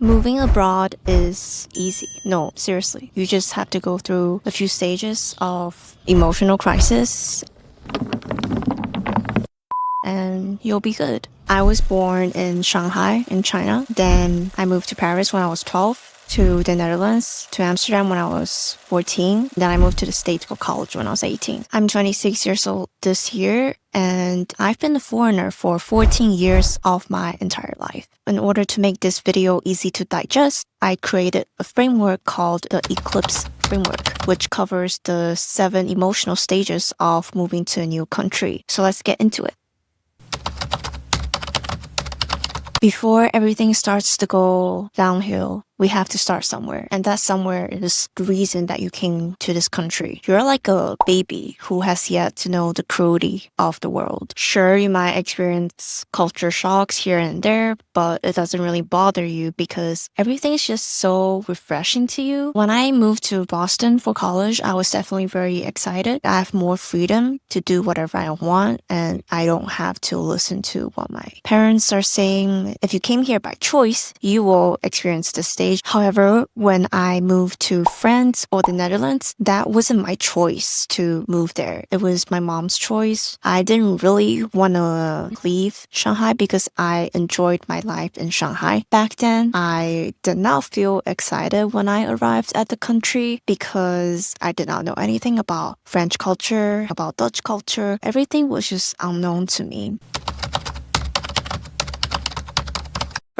Moving abroad is easy. No, seriously. You just have to go through a few stages of emotional crisis and you'll be good. I was born in Shanghai in China. Then I moved to Paris when I was 12, to the Netherlands, to Amsterdam when I was 14. Then I moved to the States for college when I was 18. I'm 26 years old this year, and I've been a foreigner for 14 years of my entire life. In order to make this video easy to digest, I created a framework called the Eclipse framework, which covers the 7 emotional stages of moving to a new country. So let's get into it. Before everything starts to go downhill, we have to start somewhere. And that somewhere is the reason that you came to this country. You're like a baby who has yet to know the cruelty of the world. Sure, you might experience culture shocks here and there, but it doesn't really bother you because everything's just so refreshing to you. When I moved to Boston for college, I was definitely very excited. I have more freedom to do whatever I want, and I don't have to listen to what my parents are saying. If you came here by choice, you will experience the stage. However, when I moved to France or the Netherlands, that wasn't my choice to move there. It was my mom's choice. I didn't really want to leave Shanghai because I enjoyed my life in Shanghai. Back then, I did not feel excited when I arrived at the country because I did not know anything about French culture, about Dutch culture. Everything was just unknown to me.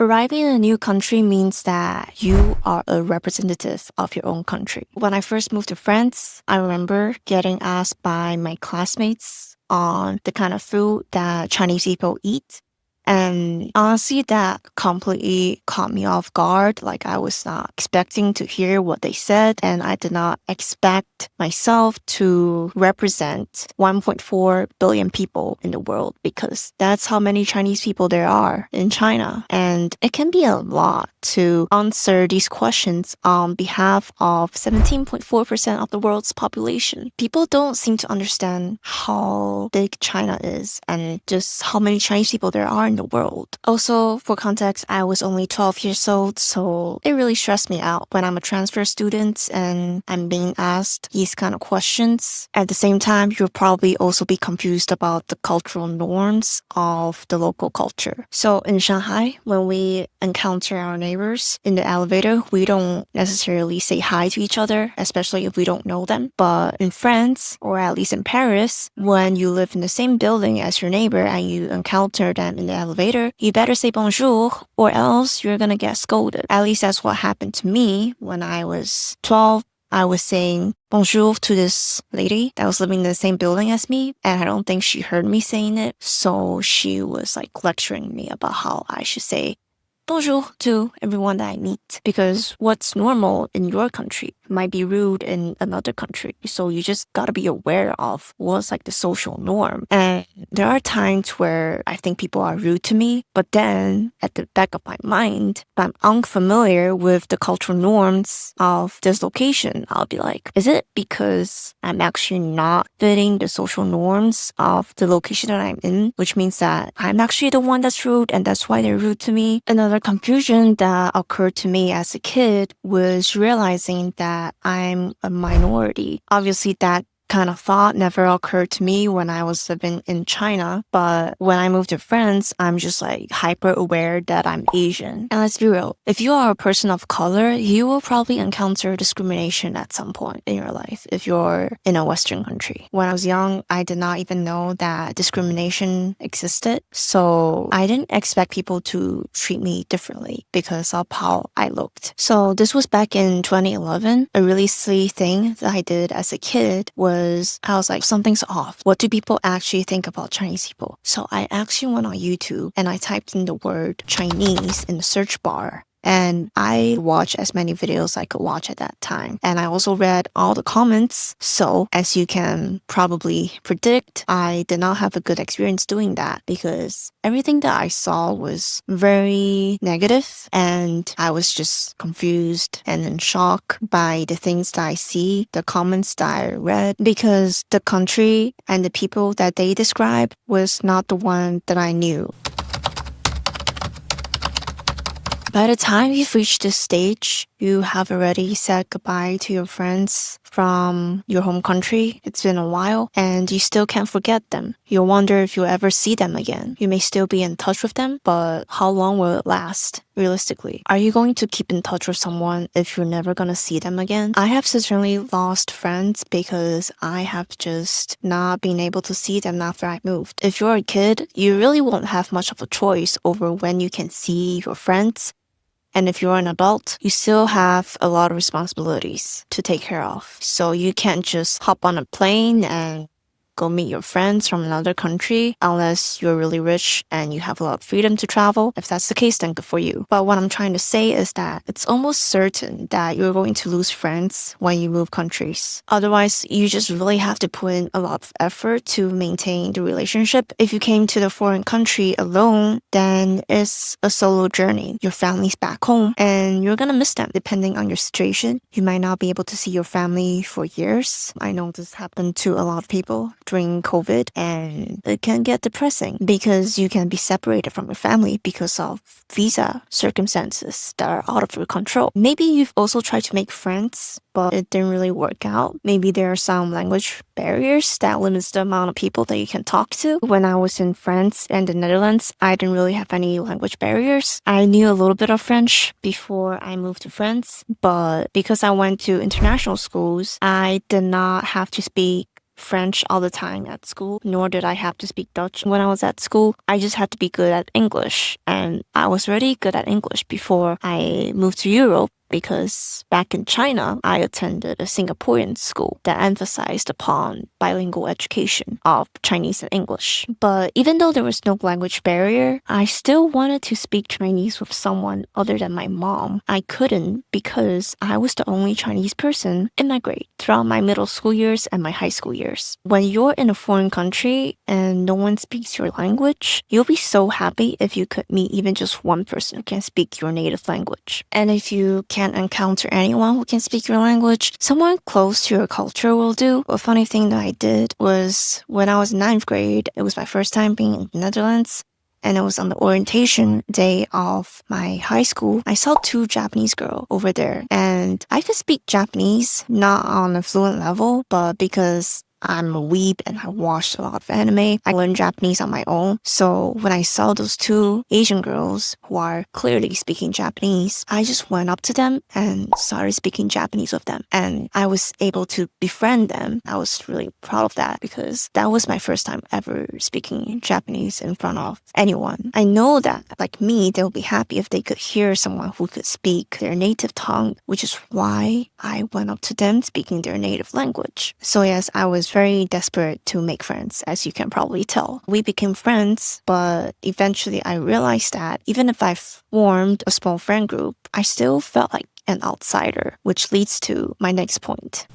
Arriving in a new country means that you are a representative of your own country. When I first moved to France, I remember getting asked by my classmates on the kind of food that Chinese people eat. And honestly, that completely caught me off guard. Like, I was not expecting to hear what they said, and I did not expect myself to represent 1.4 billion people in the world, because that's how many Chinese people there are in China. And it can be a lot to answer these questions on behalf of 17.4% of the world's population. People don't seem to understand how big China is and just how many Chinese people there are in the world. Also, for context, I was only 12 years old, so it really stressed me out when I'm a transfer student and I'm being asked these kind of questions. At the same time, you'll probably also be confused about the cultural norms of the local culture. So in Shanghai, when we encounter our neighbors in the elevator, we don't necessarily say hi to each other, especially if we don't know them. But in France, or at least in Paris, when you live in the same building as your neighbor and you encounter them in the elevator, you better say bonjour or else you're gonna get scolded. At least that's what happened to me when I was 12. I was saying bonjour to this lady that was living in the same building as me, and I don't think she heard me saying it, so she was like lecturing me about how I should say bonjour to everyone that I meet, because what's normal in your country might be rude in another country. So you just gotta be aware of what's like the social norm. And there are times where I think people are rude to me, but then at the back of my mind, if I'm unfamiliar with the cultural norms of this location, I'll be like, is it because I'm actually not fitting the social norms of the location that I'm in, which means that I'm actually the one that's rude and that's why they're rude to me? Another confusion that occurred to me as a kid was realizing that I'm a minority. Obviously, that kind of thought never occurred to me when I was living in China, but when I moved to France, I'm just like hyper aware that I'm Asian. And let's be real, if you are a person of color, you will probably encounter discrimination at some point in your life if you're in a Western country. When I was young, I did not even know that discrimination existed, so I didn't expect people to treat me differently because of how I looked. So this was back in 2011. A really silly thing that I did as a kid was I was like, something's off. What do people actually think about Chinese people? So I actually went on YouTube and I typed in the word Chinese in the search bar. And I watched as many videos as I could watch at that time. And I also read all the comments. So as you can probably predict, I did not have a good experience doing that because everything that I saw was very negative and I was just confused and in shock by the things that I see, the comments that I read, because the country and the people that they described was not the one that I knew. By the time you've reached this stage, you have already said goodbye to your friends from your home country. It's been a while and you still can't forget them. You'll wonder if you'll ever see them again. You may still be in touch with them, but how long will it last? Realistically, are you going to keep in touch with someone if you're never gonna see them again? I have certainly lost friends because I have just not been able to see them after I moved. If you're a kid, you really won't have much of a choice over when you can see your friends. And if you're an adult, you still have a lot of responsibilities to take care of. So you can't just hop on a plane and go meet your friends from another country unless you're really rich and you have a lot of freedom to travel. If that's the case, then good for you. But what I'm trying to say is that it's almost certain that you're going to lose friends when you move countries. Otherwise, you just really have to put in a lot of effort to maintain the relationship. If you came to the foreign country alone, then it's a solo journey. Your family's back home and you're gonna miss them depending on your situation. You might not be able to see your family for years. I know this happened to a lot of people during COVID, and it can get depressing because you can be separated from your family because of visa circumstances that are out of your control. Maybe you've also tried to make friends, but it didn't really work out. Maybe there are some language barriers that limits the amount of people that you can talk to. When I was in France and the Netherlands, I didn't really have any language barriers. I knew a little bit of French before I moved to France, but because I went to international schools, I did not have to speak French all the time at school, nor did I have to speak Dutch when I was at school. I just had to be good at English, and I was already good at English before I moved to Europe. Because back in China, I attended a Singaporean school that emphasized upon bilingual education of Chinese and English. But even though there was no language barrier, I still wanted to speak Chinese with someone other than my mom. I couldn't because I was the only Chinese person in my grade throughout my middle school years and my high school years. When you're in a foreign country and no one speaks your language, you'll be so happy if you could meet even just one person who can speak your native language. And if you can't encounter anyone who can speak your language, someone close to your culture will do. A funny thing that I did was when I was in 9th grade, it was my first time being in the Netherlands, and it was on the orientation day of my high school. I saw 2 Japanese girls over there, and I could speak Japanese, not on a fluent level, but because I'm a weeb and I watched a lot of anime, I learned Japanese on my own. So when I saw those 2 Asian girls who are clearly speaking Japanese, I just went up to them and started speaking Japanese with them. And I was able to befriend them. I was really proud of that because that was my first time ever speaking Japanese in front of anyone. I know that, like me, they'll be happy if they could hear someone who could speak their native tongue, which is why I went up to them speaking their native language. So yes, I was very desperate to make friends, as you can probably tell. We became friends, but eventually I realized that even if I formed a small friend group, I still felt like an outsider, which leads to my next point.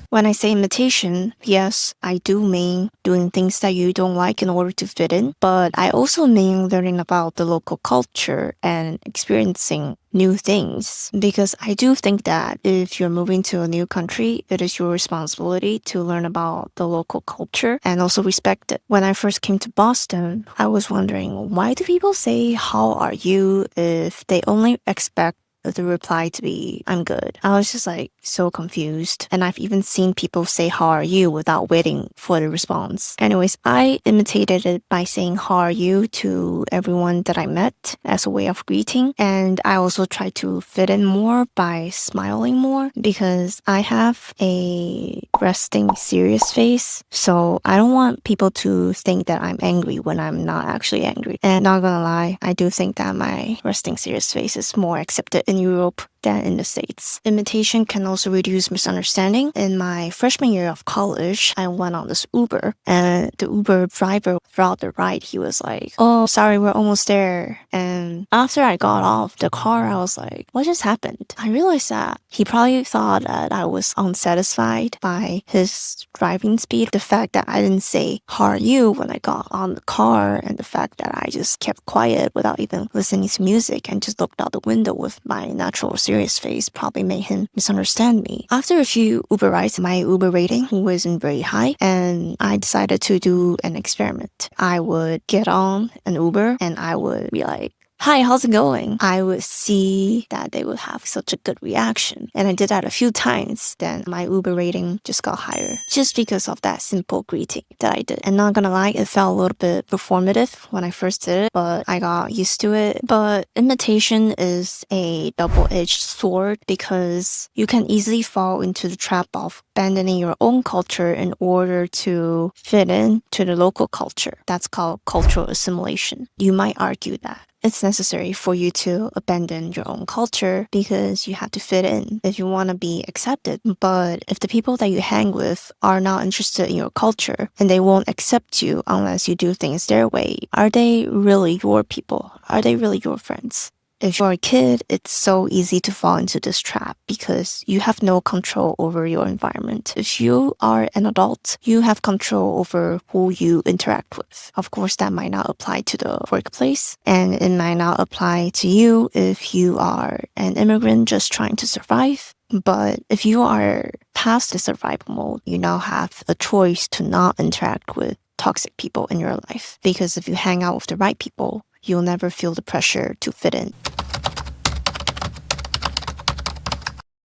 When I say imitation, yes, I do mean doing things that you don't like in order to fit in, but I also mean learning about the local culture and experiencing new things. Because I do think that if you're moving to a new country, it is your responsibility to learn about the local culture and also respect it. When I first came to Boston, I was wondering, why do people say, "How are you?" if they only expect the reply to be, "I'm good." I was just like so confused. And I've even seen people say, "How are you?" without waiting for the response. Anyways, I imitated it by saying, "How are you?" to everyone that I met as a way of greeting. And I also tried to fit in more by smiling more because I have a resting serious face. So I don't want people to think that I'm angry when I'm not actually angry. And not gonna lie, I do think that my resting serious face is more accepted in Europe than in the States. Imitation can also reduce misunderstanding. In my freshman year of college, I went on this Uber, and the Uber driver throughout the ride, he was like, "Oh, sorry, we're almost there." And after I got off the car, I was like, what just happened? I realized that he probably thought that I was unsatisfied by his driving speed. The fact that I didn't say, "How are you?" when I got on the car, and the fact that I just kept quiet without even listening to music and just looked out the window with my natural serious face probably made him misunderstand me. After a few Uber rides, my Uber rating wasn't very high, and I decided to do an experiment. I would get on an Uber and I would be like, "Hi, how's it going?" I would see that they would have such a good reaction. And I did that a few times. Then my Uber rating just got higher just because of that simple greeting that I did. And not gonna lie, it felt a little bit performative when I first did it, but I got used to it. But imitation is a double-edged sword because you can easily fall into the trap of abandoning your own culture in order to fit in to the local culture. That's called cultural assimilation. You might argue that it's necessary for you to abandon your own culture because you have to fit in if you want to be accepted. But if the people that you hang with are not interested in your culture and they won't accept you unless you do things their way, are they really your people? Are they really your friends? If you're a kid, it's so easy to fall into this trap because you have no control over your environment. If you are an adult, you have control over who you interact with. Of course, that might not apply to the workplace, and it might not apply to you if you are an immigrant just trying to survive. But if you are past the survival mode, you now have a choice to not interact with toxic people in your life. Because if you hang out with the right people, you'll never feel the pressure to fit in.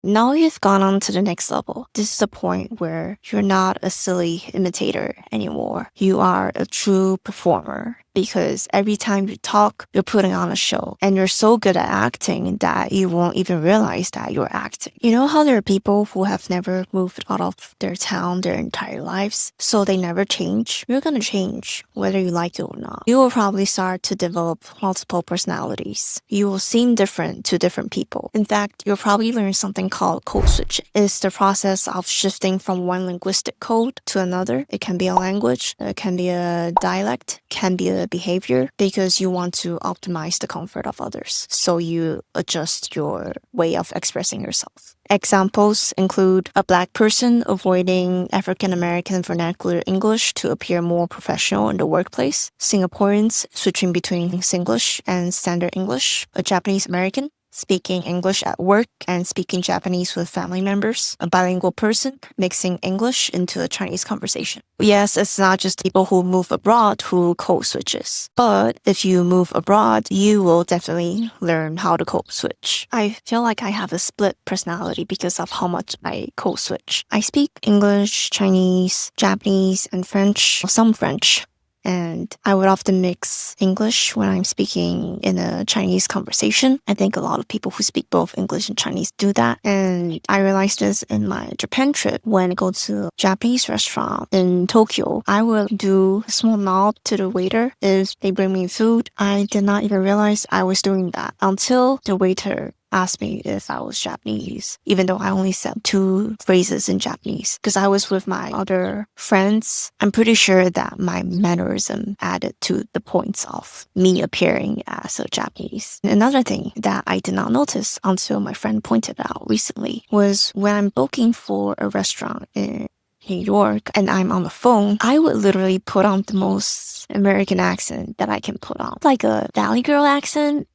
Now you've gone on to the next level. This is the point where you're not a silly imitator anymore. You are a true performer. Because every time you talk, you're putting on a show. And you're so good at acting that you won't even realize that you're acting. You know how there are people who have never moved out of their town their entire lives, so they never change? You're gonna change, whether you like it or not. You will probably start to develop multiple personalities. You will seem different to different people. In fact, you'll probably learn something called code switching. It's the process of shifting from one linguistic code to another. It can be a language, it can be a dialect, it can be a behavior, because you want to optimize the comfort of others. So you adjust your way of expressing yourself. Examples include a Black person avoiding African American vernacular English to appear more professional in the workplace, Singaporeans switching between Singlish and Standard English, a Japanese American speaking English at work and speaking Japanese with family members, a bilingual person mixing English into a Chinese conversation. Yes, it's not just people who move abroad who code switches, but if you move abroad, you will definitely learn how to code switch. I feel like I have a split personality because of how much I code switch. I speak English, Chinese, Japanese, and French, some French. And I would often mix English when I'm speaking in a Chinese conversation. I think a lot of people who speak both English and Chinese do that. And I realized this in my Japan trip. When I go to a Japanese restaurant in Tokyo, I will do a small nod to the waiter if they bring me food. I did not even realize I was doing that until the waiter asked me if I was Japanese, even though I only said 2 phrases in Japanese. Because I was with my other friends, I'm pretty sure that my mannerism added to the points of me appearing as a Japanese. Another thing that I did not notice until my friend pointed out recently was when I'm booking for a restaurant in New York and I'm on the phone, I would literally put on the most American accent that I can put on. Like a Valley Girl accent.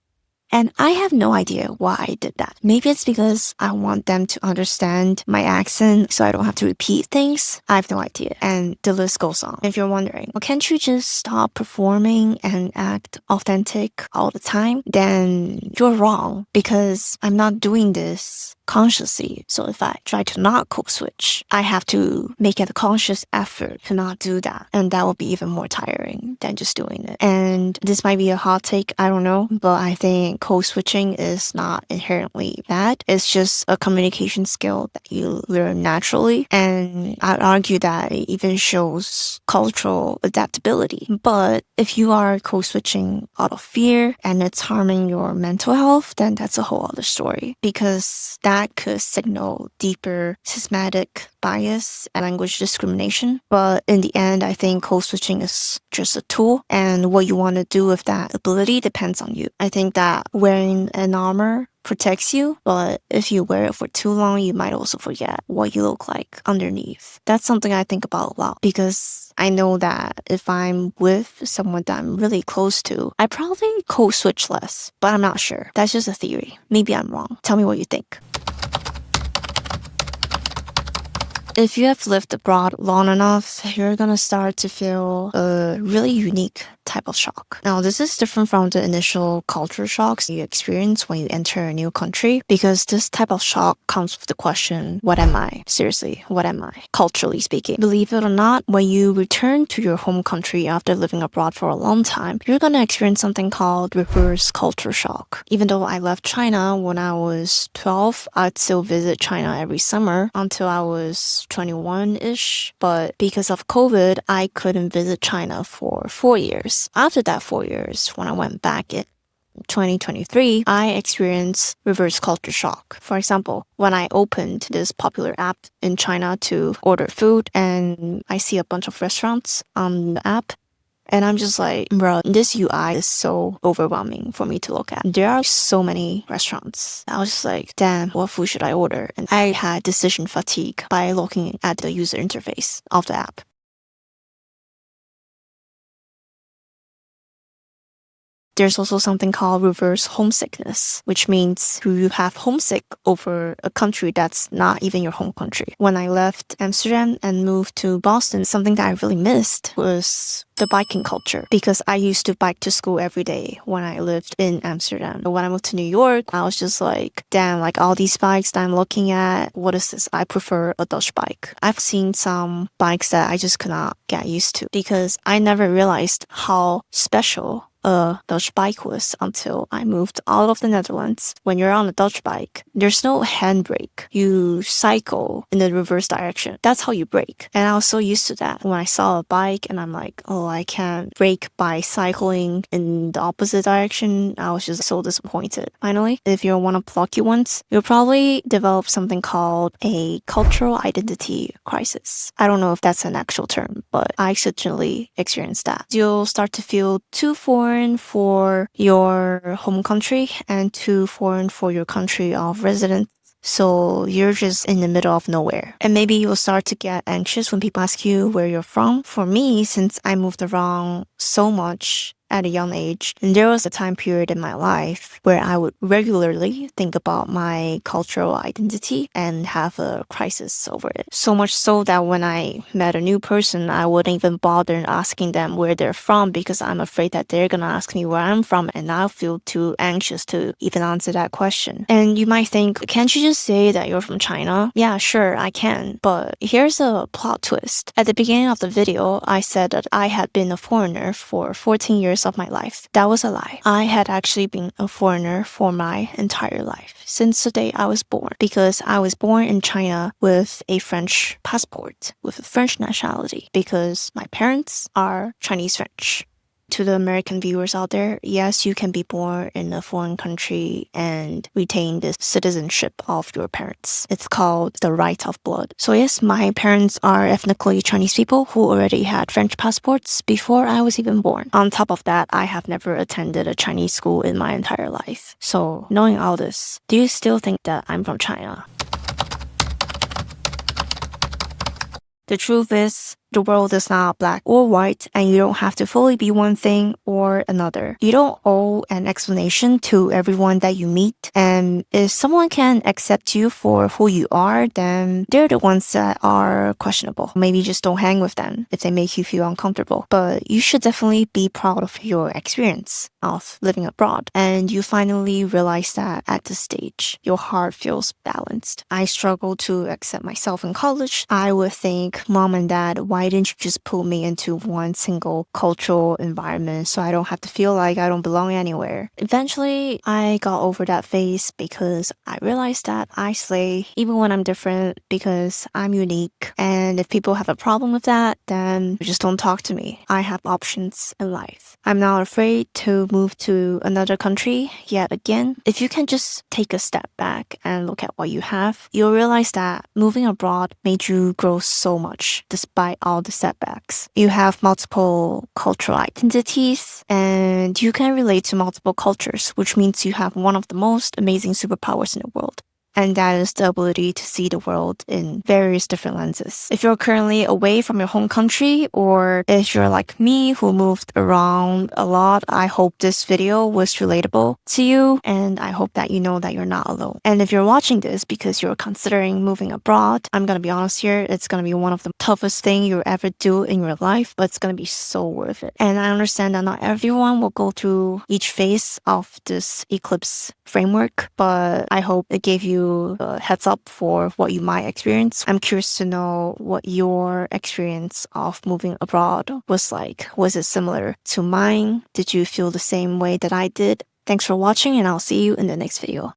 And I have no idea why I did that. Maybe it's because I want them to understand my accent so I don't have to repeat things. I have no idea. And the list goes on. If you're wondering, well, can't you just stop performing and act authentic all the time? Then you're wrong, because I'm not doing this consciously. So if I try to not code switch, I have to make it a conscious effort to not do that. And that will be even more tiring than just doing it. And this might be a hot take, I don't know, but I think code switching is not inherently bad. It's just a communication skill that you learn naturally. And I'd argue that it even shows cultural adaptability. But if you are code switching out of fear and it's harming your mental health, then that's a whole other story, because that could signal deeper systematic bias and language discrimination. But in the end, I think code switching is just a tool, and what you want to do with that ability depends on you. I think that wearing an armor protects you, but if you wear it for too long, you might also forget what you look like underneath. That's something I think about a lot because I know that if I'm with someone that I'm really close to, I probably code switch less, but I'm not sure. That's just a theory. Maybe I'm wrong. Tell me what you think. If you have lived abroad long enough, you're gonna start to feel a really unique type of shock. Now, this is different from the initial culture shocks you experience when you enter a new country because this type of shock comes with the question, what am I? Seriously, what am I? Culturally speaking. Believe it or not, when you return to your home country after living abroad for a long time, you're gonna experience something called reverse culture shock. Even though I left China when I was 12, I'd still visit China every summer until I was 21-ish. But because of COVID, I couldn't visit China for 4 years. After that 4 years, when I went back in 2023, I experienced reverse culture shock. For example, when I opened this popular app in China to order food and I see a bunch of restaurants on the app, and I'm just like, bro, this UI is so overwhelming for me to look at. There are so many restaurants. I was just like, damn, what food should I order? And I had decision fatigue by looking at the user interface of the app. There's also something called reverse homesickness, which means you have homesick over a country that's not even your home country. When I left Amsterdam and moved to Boston, something that I really missed was the biking culture because I used to bike to school every day when I lived in Amsterdam. When I moved to New York, I was just like, damn, like all these bikes that I'm looking at, what is this? I prefer a Dutch bike. I've seen some bikes that I just could not get used to because I never realized how special a Dutch bike was until I moved out of the Netherlands. When you're on a Dutch bike, there's no handbrake. You cycle in the reverse direction. That's how you brake. And I was so used to that. When I saw a bike and I'm like, oh, I can't brake by cycling in the opposite direction, I was just so disappointed. Finally, if you're one of the lucky ones, you'll probably develop something called a cultural identity crisis. I don't know if that's an actual term, but I certainly experienced that. You'll start to feel too foreign for your home country and too foreign for your country of residence. So you're just in the middle of nowhere. And maybe you'll start to get anxious when people ask you where you're from. For me, since I moved around so much at a young age, and there was a time period in my life where I would regularly think about my cultural identity and have a crisis over it. So much so that when I met a new person, I wouldn't even bother asking them where they're from because I'm afraid that they're gonna ask me where I'm from and I'll feel too anxious to even answer that question. And you might think, can't you just say that you're from China? Yeah, sure, I can. But here's a plot twist. At the beginning of the video, I said that I had been a foreigner for 14 years of my life. That was a lie. I had actually been a foreigner for my entire life, since the day I was born, because I was born in China with a French passport, with a French nationality, because my parents are Chinese French. To the American viewers out there, yes, you can be born in a foreign country and retain the citizenship of your parents. It's called the right of blood. So yes, my parents are ethnically Chinese people who already had French passports before I was even born. On top of that, I have never attended a Chinese school in my entire life. So knowing all this, do you still think that I'm from China? The truth is, the world is not black or white, and you don't have to fully be one thing or another. You don't owe an explanation to everyone that you meet, and if someone can accept you for who you are, then they're the ones that are questionable. Maybe just don't hang with them if they make you feel uncomfortable. But you should definitely be proud of your experience of living abroad, and you finally realize that at this stage, your heart feels balanced. I struggled to accept myself in college. I would think, mom and dad, why didn't you just put me into one single cultural environment so I don't have to feel like I don't belong anywhere? Eventually, I got over that phase because I realized that I slay even when I'm different because I'm unique. And if people have a problem with that, then just don't talk to me. I have options in life. I'm not afraid to move to another country yet again. If you can just take a step back and look at what you have, you'll realize that moving abroad made you grow so much despite all the setbacks. You have multiple cultural identities and you can relate to multiple cultures, which means you have one of the most amazing superpowers in the world. And that is the ability to see the world in various different lenses. If you're currently away from your home country, or if you're like me who moved around a lot, I hope this video was relatable to you, and I hope that you know that you're not alone. And if you're watching this because you're considering moving abroad, I'm gonna be honest here, it's gonna be one of the toughest things you'll ever do in your life, but it's gonna be so worth it. And I understand that not everyone will go through each phase of this Eclipse framework, but I hope it gave you a heads up for what you might experience. I'm curious to know what your experience of moving abroad was like. Was it similar to mine? Did you feel the same way that I did? Thanks for watching, and I'll see you in the next video.